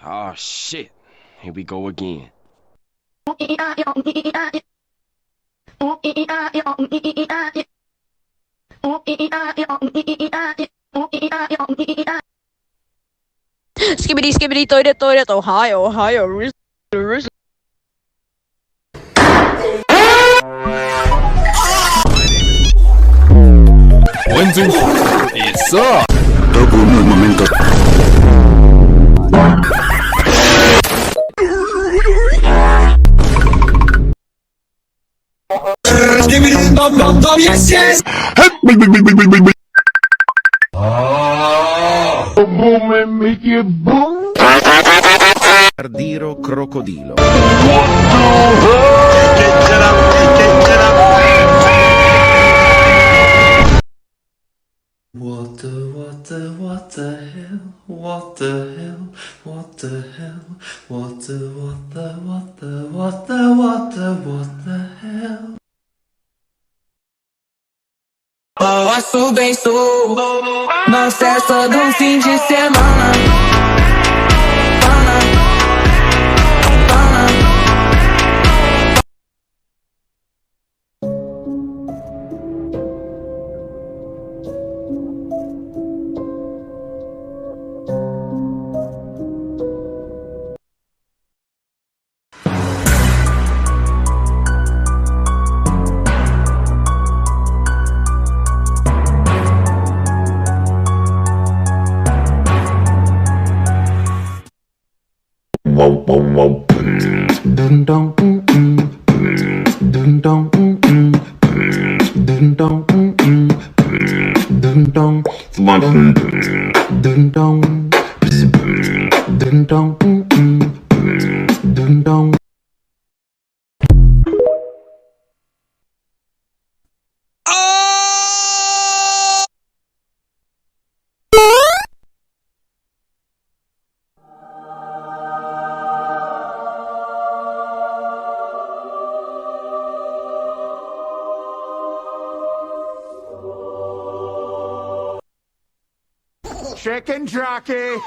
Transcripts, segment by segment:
Oh shit. Here we go again. Skibbity skibbity toilet toilet Ohio Ohio Rizzz Rizzz. Wednesday, it's up. Un momento. Yes, yes. Boom and make it boom. Ardiro crocodilo. What the hell? What the hell? What the hell? What the hell? What the hell? Posso bem sou na festa do fim de semana. Dun dun dun dun dun dun dun dun dun dun dun. Chicken jockey.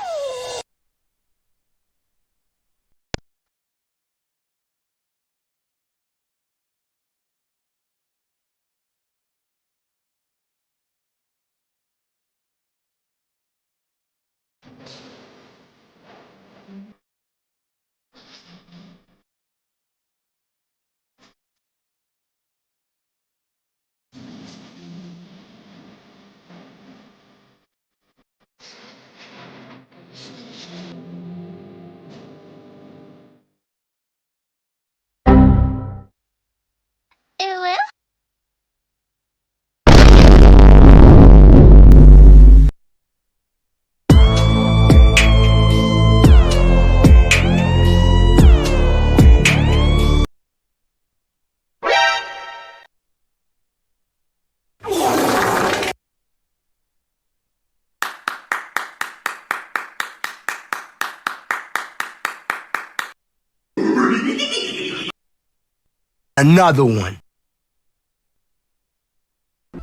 Another one.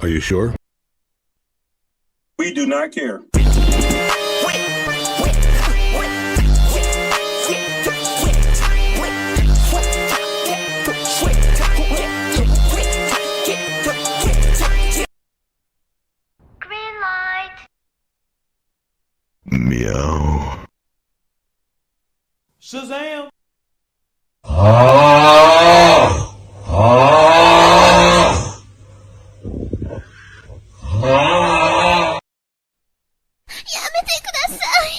Are you sure? We do not care. Green light. Meow. Shazam. Yamete Kudasai.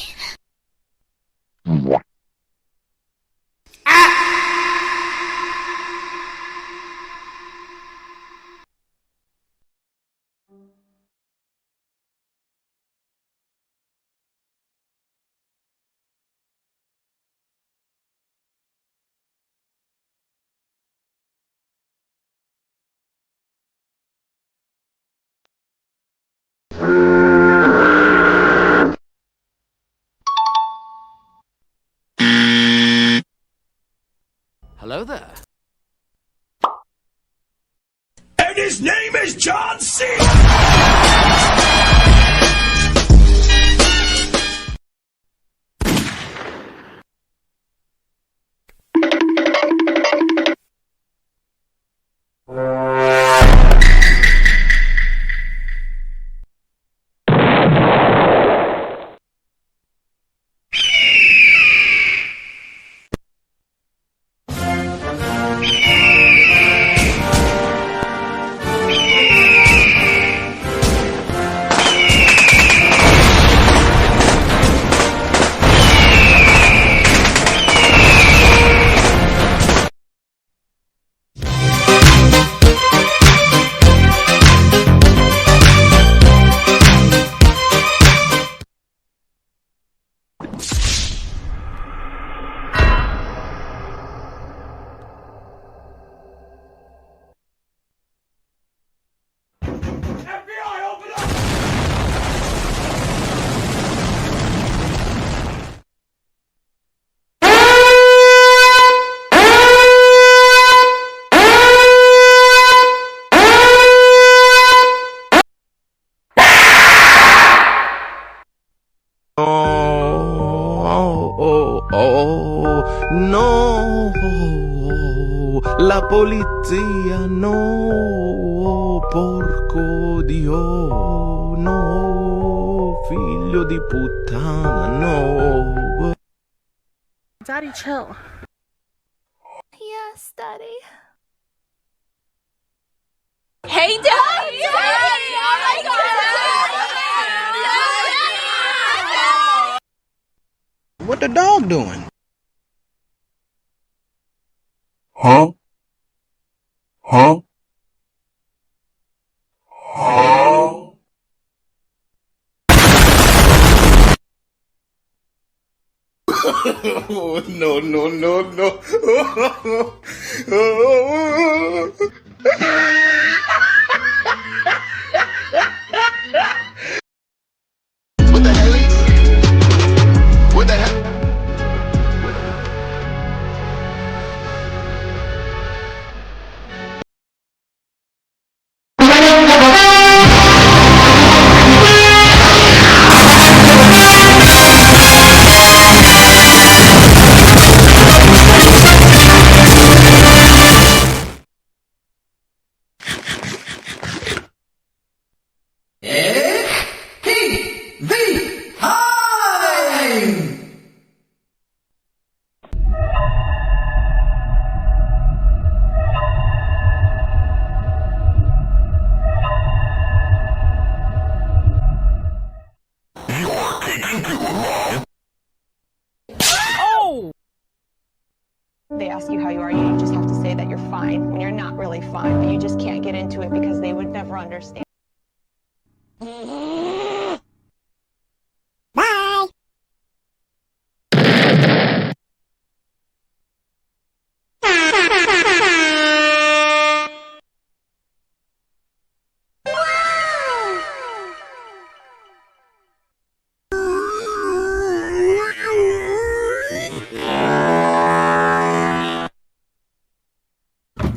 Hello there. And his name is John Cena. No, la polizia, no, porco Dio, no, figlio di puttana, no. Daddy, chill. Yes, Daddy. Hey, Daddy! What the dog doing? Huh? Huh? Huh? No, no, no, no. What the hell? What the hell? They ask you how you are, you just have to say that you're fine when you're not really fine, but you just can't get into it because they would never understand. Bye.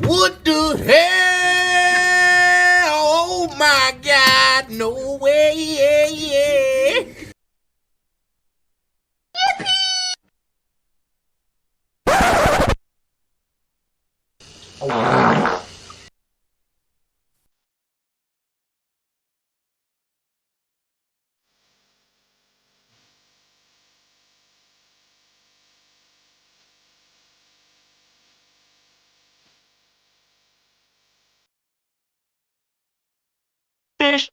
What the hell? Oh my God, no way, yeah, yeah. Fish.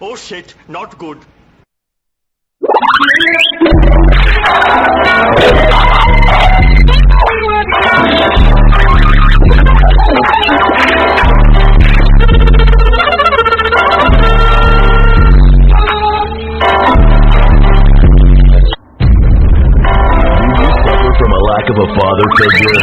Oh shit, not good. From a lack of a father figure.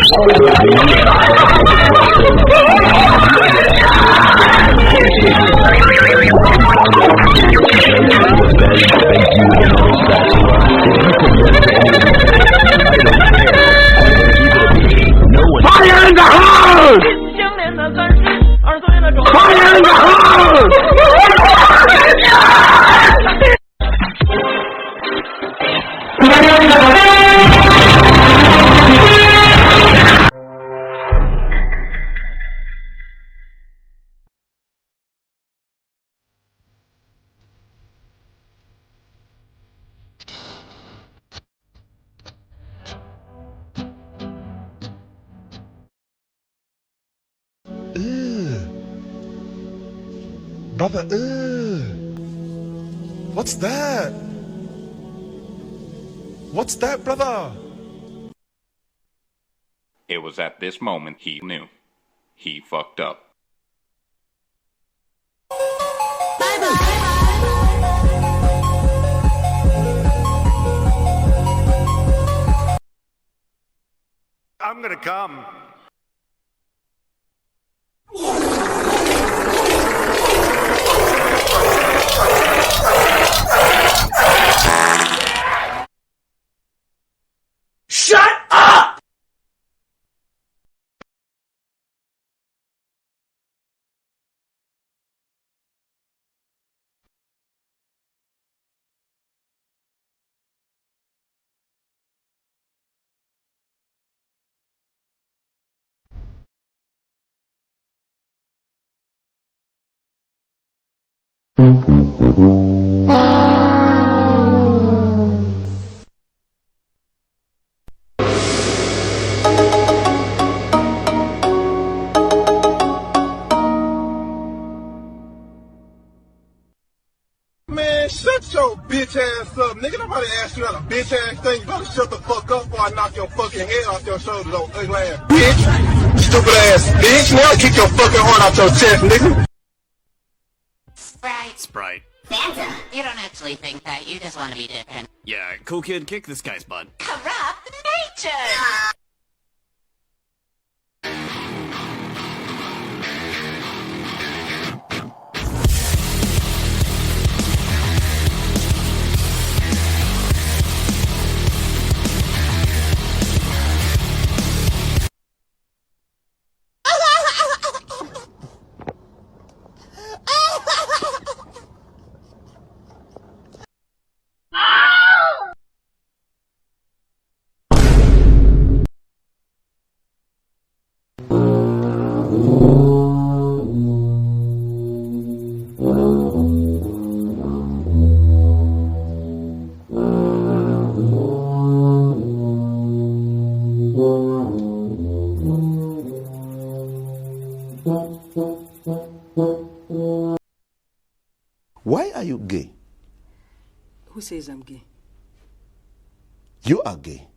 Fire in the house! Fire in the house! Brother, what's that? What's that, brother? It was at this moment he knew. He fucked up. I'm gonna come. Shut up! Man, shut your bitch ass up, nigga. Nobody asked you that a bitch ass thing. You better shut the fuck up before I knock your fucking head off your shoulders, old ugly ass bitch. Stupid ass bitch. Now I kick your fucking heart out your chest, nigga. Sprite. Santa, you don't actually think that, you just want to be different. Yeah, cool kid, kick this guy's butt. Corrupt nature! Why are you gay? Who says I'm gay? You are gay.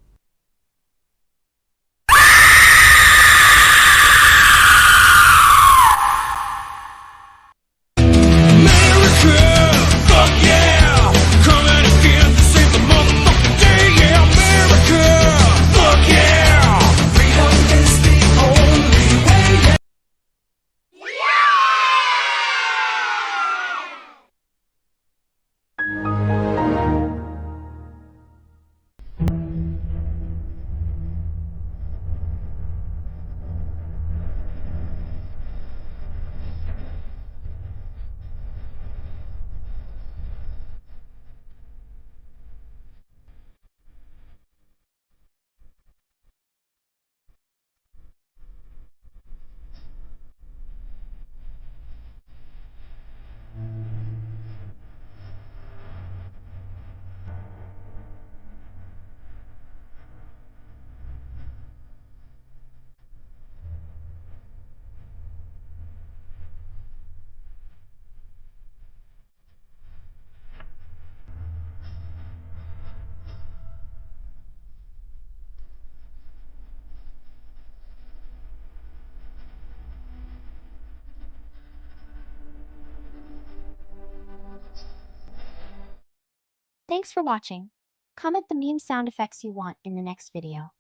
Thanks for watching. Comment the meme sound effects you want in the next video.